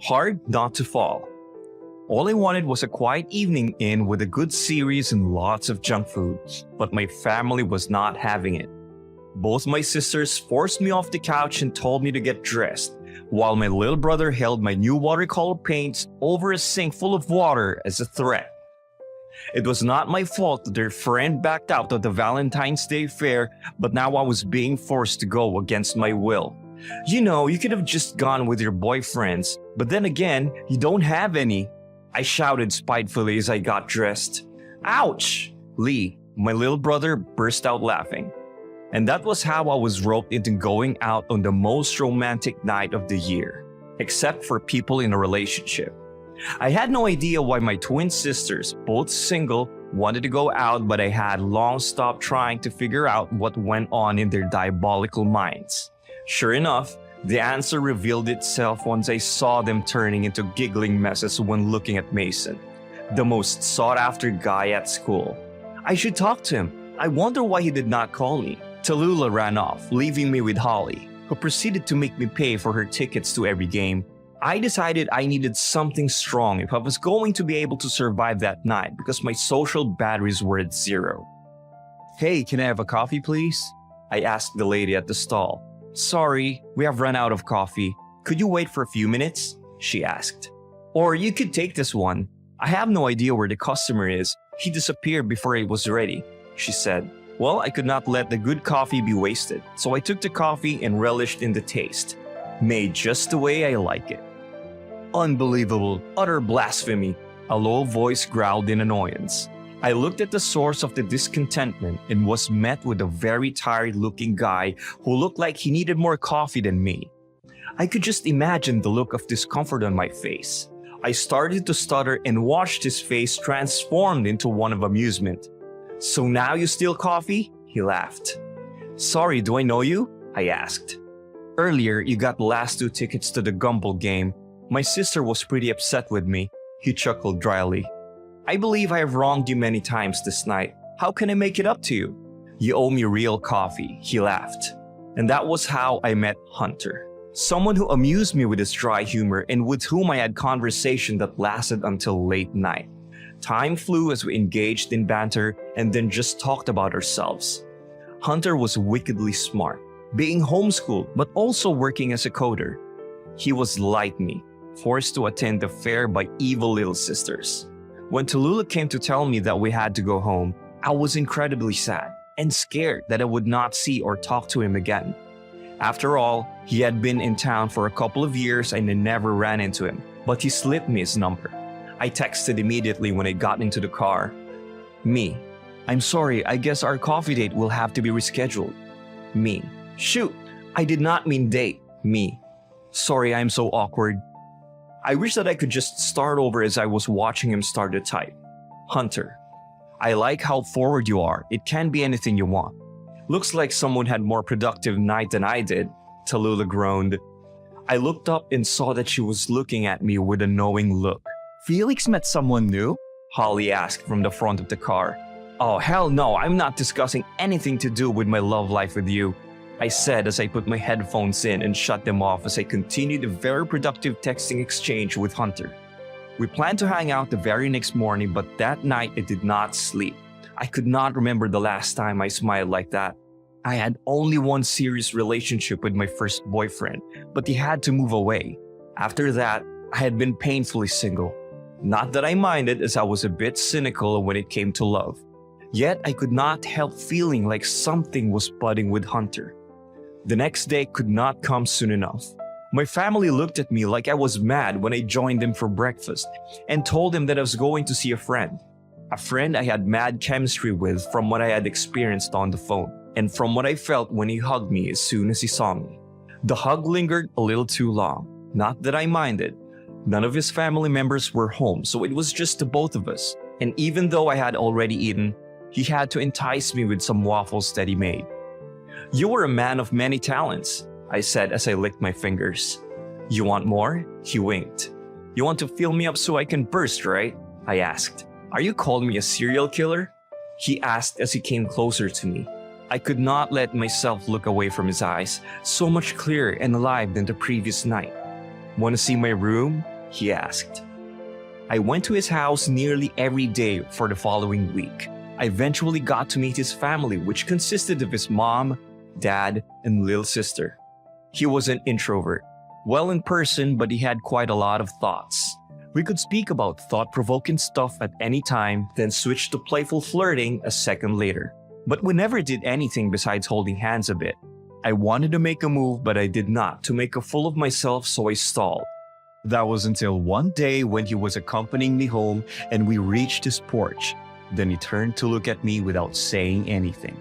Hard not to fall. All I wanted was a quiet evening in with a good series and lots of junk food, but my family was not having it. Both my sisters forced me off the couch and told me to get dressed, while my little brother held my new watercolor paints over a sink full of water as a threat. It was not my fault that their friend backed out of the Valentine's Day fair, but now I was being forced to go against my will. You know, you could have just gone with your boyfriends, but then again, you don't have any. I shouted spitefully as I got dressed. Ouch! Lee, my little brother, burst out laughing. And that was how I was roped into going out on the most romantic night of the year, except for people in a relationship. I had no idea why my twin sisters, both single, wanted to go out, but I had long stopped trying to figure out what went on in their diabolical minds. Sure enough, the answer revealed itself once I saw them turning into giggling messes when looking at Mason, the most sought-after guy at school. I should talk to him. I wonder why he did not call me. Tallulah ran off, leaving me with Holly, who proceeded to make me pay for her tickets to every game. I decided I needed something strong if I was going to be able to survive that night because my social batteries were at zero. "Hey, can I have a coffee, please?" I asked the lady at the stall. "Sorry, we have run out of coffee. Could you wait for a few minutes?" she asked. "Or you could take this one. I have no idea where the customer is. He disappeared before it was ready," she said. Well, I could not let the good coffee be wasted, so I took the coffee and relished in the taste. Made just the way I like it. Unbelievable, utter blasphemy, a low voice growled in annoyance. I looked at the source of the discontentment and was met with a very tired-looking guy who looked like he needed more coffee than me. I could just imagine the look of discomfort on my face. I started to stutter and watched his face transformed into one of amusement. "So now you steal coffee?" he laughed. "Sorry, do I know you?" I asked. "Earlier, you got the last 2 tickets to the Gumball game. My sister was pretty upset with me," he chuckled dryly. "I believe I have wronged you many times this night. How can I make it up to you?" "You owe me real coffee," he laughed. And that was how I met Hunter. Someone who amused me with his dry humor and with whom I had conversation that lasted until late night. Time flew as we engaged in banter and then just talked about ourselves. Hunter was wickedly smart, being homeschooled but also working as a coder. He was like me, forced to attend the fair by evil little sisters. When Tallulah came to tell me that we had to go home, I was incredibly sad and scared that I would not see or talk to him again. After all, he had been in town for a couple of years and I never ran into him, but he slipped me his number. I texted immediately when I got into the car. Me: "I'm sorry, I guess our coffee date will have to be rescheduled." Me: "Shoot, I did not mean date." Me: "Sorry, I'm so awkward." I wish that I could just start over as I was watching him start to type. Hunter: "I like how forward you are. It can be anything you want." "Looks like someone had more productive night than I did," Tallulah groaned. I looked up and saw that she was looking at me with a knowing look. "Felix met someone new?" Holly asked from the front of the car. "Oh, hell no, I'm not discussing anything to do with my love life with you," I said as I put my headphones in and shut them off as I continued a very productive texting exchange with Hunter. We planned to hang out the very next morning, but that night I did not sleep. I could not remember the last time I smiled like that. I had only one serious relationship with my first boyfriend, but he had to move away. After that, I had been painfully single. Not that I minded, as I was a bit cynical when it came to love. Yet I could not help feeling like something was budding with Hunter. The next day could not come soon enough. My family looked at me like I was mad when I joined them for breakfast and told them that I was going to see a friend. A friend I had mad chemistry with from what I had experienced on the phone and from what I felt when he hugged me as soon as he saw me. The hug lingered a little too long. Not that I minded. None of his family members were home, so it was just the both of us. And even though I had already eaten, he had to entice me with some waffles that he made. "You were a man of many talents," I said as I licked my fingers. "You want more?" He winked. "You want to fill me up so I can burst, right?" I asked. "Are you calling me a serial killer?" He asked as he came closer to me. I could not let myself look away from his eyes, so much clearer and alive than the previous night. "Want to see my room?" he asked. I went to his house nearly every day for the following week. I eventually got to meet his family, which consisted of his mom, dad, and little sister. He was an introvert, well in person, but he had quite a lot of thoughts. We could speak about thought-provoking stuff at any time, then switch to playful flirting a second later. But we never did anything besides holding hands a bit. I wanted to make a move, but I did not, to make a fool of myself, so I stalled. That was until one day when he was accompanying me home and we reached his porch. Then he turned to look at me without saying anything.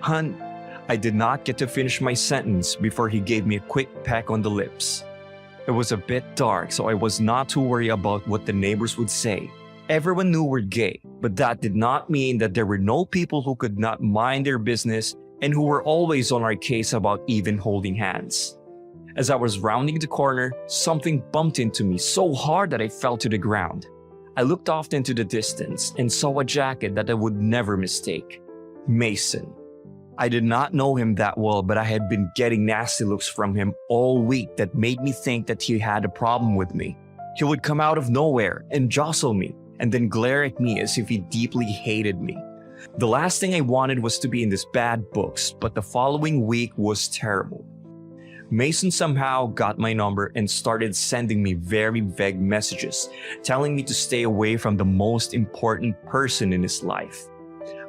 "Hun," I did not get to finish my sentence before he gave me a quick peck on the lips. It was a bit dark, so I was not too worried about what the neighbors would say. Everyone knew we're gay, but that did not mean that there were no people who could not mind their business and who were always on our case about even holding hands. As I was rounding the corner, something bumped into me so hard that I fell to the ground. I looked off into the distance and saw a jacket that I would never mistake. Mason. I did not know him that well, but I had been getting nasty looks from him all week that made me think that he had a problem with me. He would come out of nowhere and jostle me, and then glare at me as if he deeply hated me. The last thing I wanted was to be in this bad books, but the following week was terrible. Mason somehow got my number and started sending me very vague messages, telling me to stay away from the most important person in his life.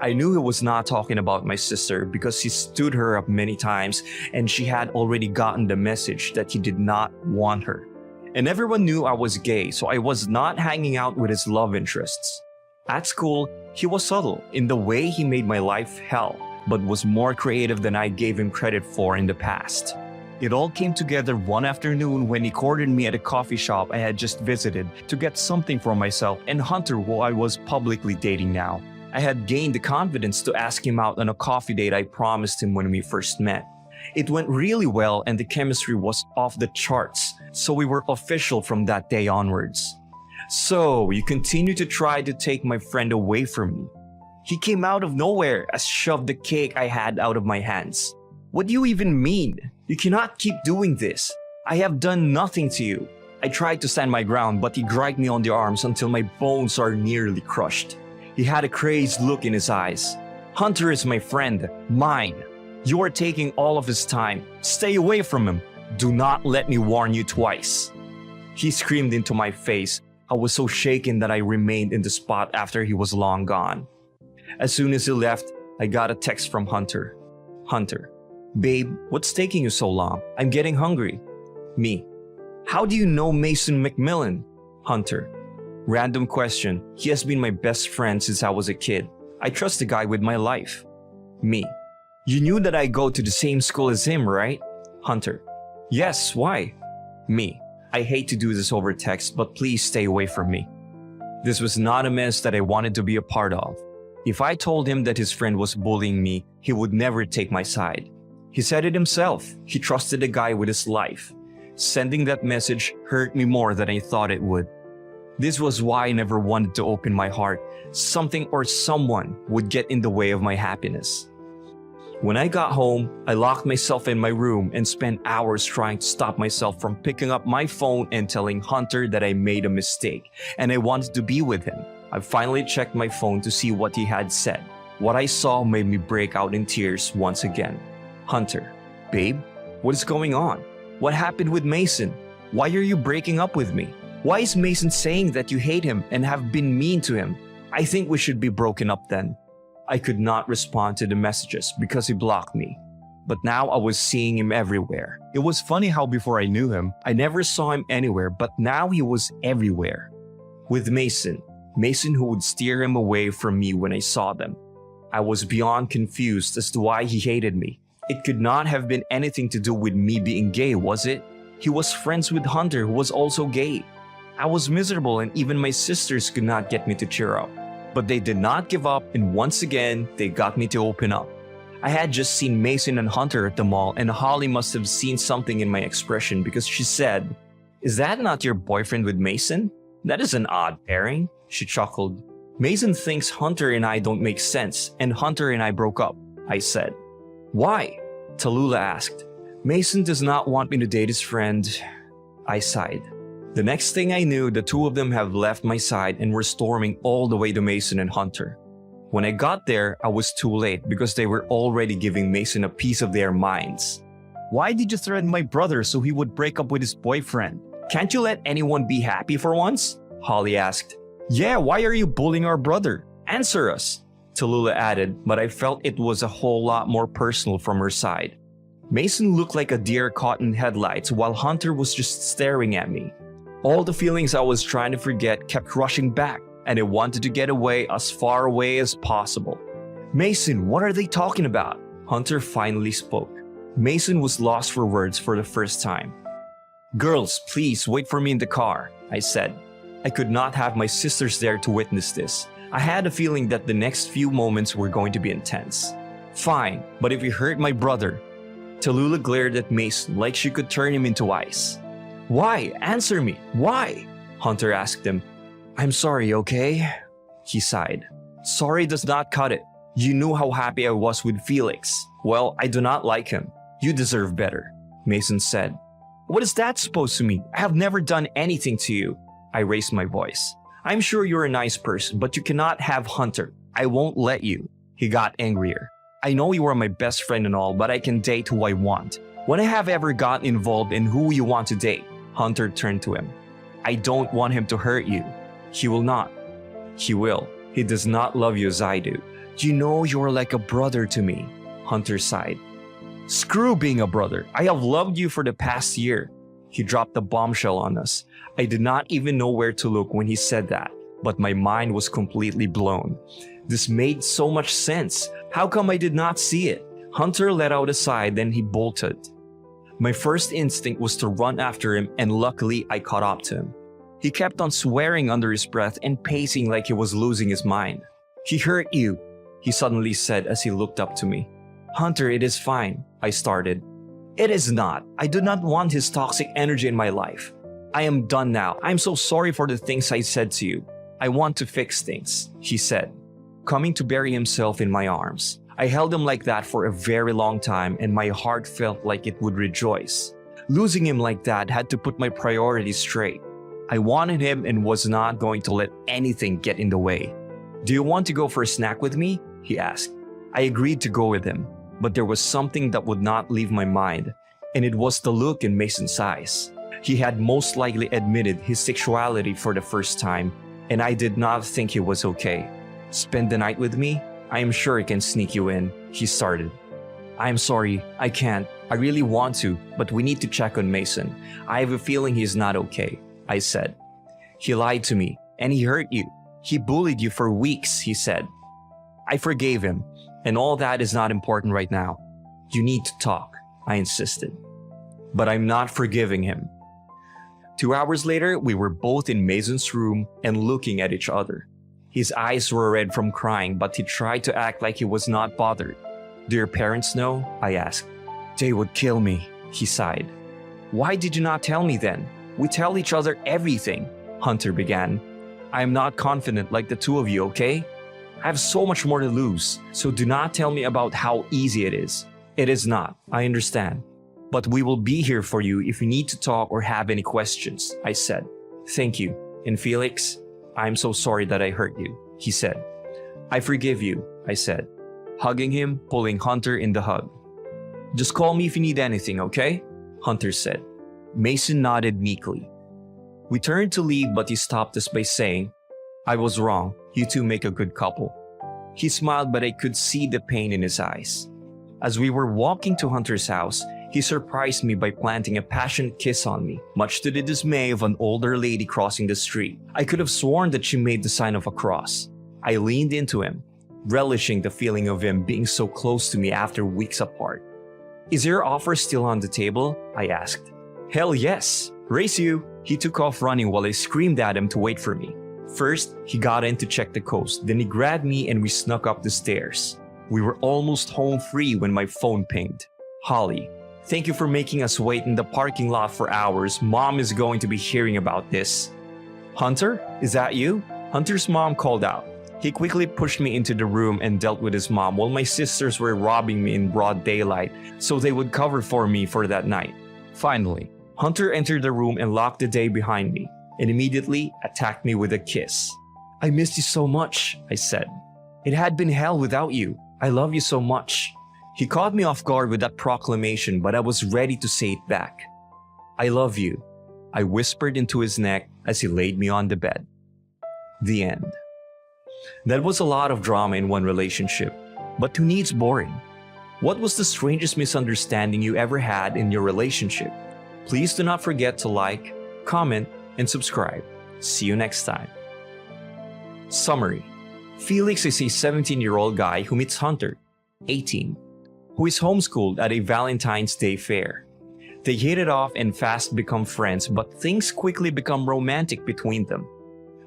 I knew he was not talking about my sister because he stood her up many times and she had already gotten the message that he did not want her. And everyone knew I was gay, so I was not hanging out with his love interests. At school, he was subtle in the way he made my life hell, but was more creative than I gave him credit for in the past. It all came together one afternoon when he cornered me at a coffee shop I had just visited to get something for myself and Hunter, who I was publicly dating now. I had gained the confidence to ask him out on a coffee date I promised him when we first met. It went really well and the chemistry was off the charts, so we were official from that day onwards. "So, you continue to try to take my friend away from me." He came out of nowhere as shoved the cake I had out of my hands. "What do you even mean? You cannot keep doing this. I have done nothing to you." I tried to stand my ground, but he dragged me on the arms until my bones are nearly crushed. He had a crazed look in his eyes. "Hunter is my friend, mine. You are taking all of his time. Stay away from him. Do not let me warn you twice." He screamed into my face. I was so shaken that I remained in the spot after he was long gone. As soon as he left, I got a text from Hunter. "Hunter, babe, what's taking you so long? I'm getting hungry." Me. "How do you know Mason McMillan?" Hunter. Random question. He has been my best friend since I was a kid. I trust the guy with my life. Me. "You knew that I go to the same school as him, right?" Hunter. "Yes, why?" Me. "I hate to do this over text, but please stay away from me." This was not a mess that I wanted to be a part of. If I told him that his friend was bullying me, he would never take my side. He said it himself. He trusted a guy with his life. Sending that message hurt me more than I thought it would. This was why I never wanted to open my heart. Something or someone would get in the way of my happiness. When I got home, I locked myself in my room and spent hours trying to stop myself from picking up my phone and telling Hunter that I made a mistake and I wanted to be with him. I finally checked my phone to see what he had said. What I saw made me break out in tears once again. "Hunter, babe, what is going on? What happened with Mason? Why are you breaking up with me? Why is Mason saying that you hate him and have been mean to him? I think we should be broken up then." I could not respond to the messages because he blocked me. But now I was seeing him everywhere. It was funny how before I knew him, I never saw him anywhere, but now he was everywhere. With Mason who would steer him away from me when I saw them. I was beyond confused as to why he hated me. It could not have been anything to do with me being gay, was it? He was friends with Hunter, who was also gay. I was miserable and even my sisters could not get me to cheer up. But they did not give up and once again, they got me to open up. I had just seen Mason and Hunter at the mall and Holly must have seen something in my expression because she said, "Is that not your boyfriend with Mason? That is an odd pairing," she chuckled. "Mason thinks Hunter and I don't make sense and Hunter and I broke up," I said. "Why?" Tallulah asked. "Mason does not want me to date his friend." I sighed. The next thing I knew, the two of them have left my side and were storming all the way to Mason and Hunter. When I got there, I was too late because they were already giving Mason a piece of their minds. Why did you threaten my brother so he would break up with his boyfriend? Can't you let anyone be happy for once? Holly asked. Yeah, why are you bullying our brother? Answer us, Tallulah added, but I felt it was a whole lot more personal from her side. Mason looked like a deer caught in headlights while Hunter was just staring at me. All the feelings I was trying to forget kept rushing back, and I wanted to get away as far away as possible. Mason, what are they talking about? Hunter finally spoke. Mason was lost for words for the first time. Girls, please wait for me in the car, I said. I could not have my sisters there to witness this. I had a feeling that the next few moments were going to be intense. Fine, but if you hurt my brother... Tallulah glared at Mason like she could turn him into ice. Why? Answer me. Why? Hunter asked him. I'm sorry, okay? He sighed. Sorry does not cut it. You knew how happy I was with Felix. Well, I do not like him. You deserve better, Mason said. What is that supposed to mean? I have never done anything to you. I raised my voice. I'm sure you're a nice person, but you cannot have Hunter. I won't let you. He got angrier. I know you are my best friend and all, but I can date who I want. When I have ever gotten involved in who you want to date? Hunter turned to him. I don't want him to hurt you. He will not. He will. He does not love you as I do. You know you're like a brother to me. Hunter sighed. Screw being a brother. I have loved you for the past year. He dropped the bombshell on us. I did not even know where to look when he said that, but my mind was completely blown. This made so much sense. How come I did not see it? Hunter let out a sigh, then he bolted. My first instinct was to run after him, and luckily I caught up to him. He kept on swearing under his breath and pacing like he was losing his mind. He hurt you, he suddenly said as he looked up to me. Hunter, it is fine, I started. It is not. I do not want his toxic energy in my life. I am done now. I am so sorry for the things I said to you. I want to fix things, he said, coming to bury himself in my arms. I held him like that for a very long time, and my heart felt like it would rejoice. Losing him like that had to put my priorities straight. I wanted him and was not going to let anything get in the way. Do you want to go for a snack with me? He asked. I agreed to go with him, but there was something that would not leave my mind, and it was the look in Mason's eyes. He had most likely admitted his sexuality for the first time, and I did not think he was okay. Spend the night with me? I am sure I can sneak you in, he started. I am sorry, I can't. I really want to, but we need to check on Mason. I have a feeling he's not okay, I said. He lied to me, and he hurt you. He bullied you for weeks, he said. I forgave him, and all that is not important right now. You need to talk, I insisted. But I'm not forgiving him. 2 hours later, we were both in Mason's room and looking at each other. His eyes were red from crying, but he tried to act like he was not bothered. Do your parents know? I asked. They would kill me, he sighed. Why did you not tell me then? We tell each other everything, Hunter began. I am not confident like the two of you, okay? I have so much more to lose, so do not tell me about how easy it is. It is not, I understand. But we will be here for you if you need to talk or have any questions, I said. Thank you. And Felix, I'm so sorry that I hurt you, he said. I forgive you, I said, hugging him, pulling Hunter in the hug. Just call me if you need anything, okay? Hunter said. Mason nodded meekly. We turned to leave, but he stopped us by saying, I was wrong. You two make a good couple. He smiled, but I could see the pain in his eyes. As we were walking to Hunter's house, he surprised me by planting a passionate kiss on me, much to the dismay of an older lady crossing the street. I could have sworn that she made the sign of a cross. I leaned into him, relishing the feeling of him being so close to me after weeks apart. Is your offer still on the table? I asked. Hell yes! Race you! He took off running while I screamed at him to wait for me. First, he got in to check the coast, then he grabbed me and we snuck up the stairs. We were almost home free when my phone pinged. Holly, thank you for making us wait in the parking lot for hours. Mom is going to be hearing about this. Hunter, is that you? Hunter's mom called out. He quickly pushed me into the room and dealt with his mom while my sisters were robbing me in broad daylight so they would cover for me for that night. Finally, Hunter entered the room and locked the day behind me, and immediately attacked me with a kiss. "I missed you so much," I said. "It had been hell without you. I love you so much." He caught me off guard with that proclamation, but I was ready to say it back. "I love you," I whispered into his neck as he laid me on the bed. The end. That was a lot of drama in one relationship, but who needs boring? What was the strangest misunderstanding you ever had in your relationship? Please do not forget to like, comment, and subscribe. See you next time. Summary. Felix is a 17-year-old guy who meets Hunter, 18, who is homeschooled at a Valentine's Day fair. They hit it off and fast become friends, but things quickly become romantic between them.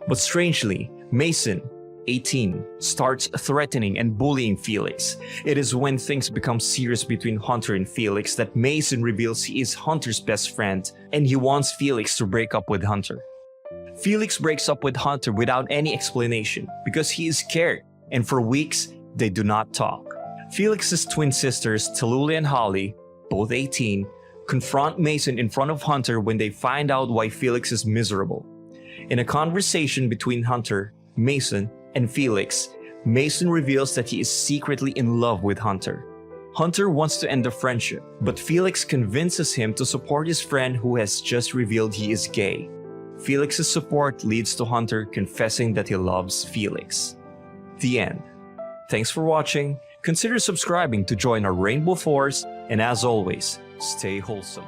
But strangely, Mason, 18, starts threatening and bullying Felix. It is when things become serious between Hunter and Felix that Mason reveals he is Hunter's best friend and he wants Felix to break up with Hunter. Felix breaks up with Hunter without any explanation because he is scared, and for weeks, they do not talk. Felix's twin sisters, Tallulah and Holly, both 18, confront Mason in front of Hunter when they find out why Felix is miserable. In a conversation between Hunter, Mason, and Felix, Mason reveals that he is secretly in love with Hunter. Hunter wants to end the friendship, but Felix convinces him to support his friend who has just revealed he is gay. Felix's support leads to Hunter confessing that he loves Felix. The end. Thanks for watching. Consider subscribing to join our Rainbow Force, and as always, stay wholesome.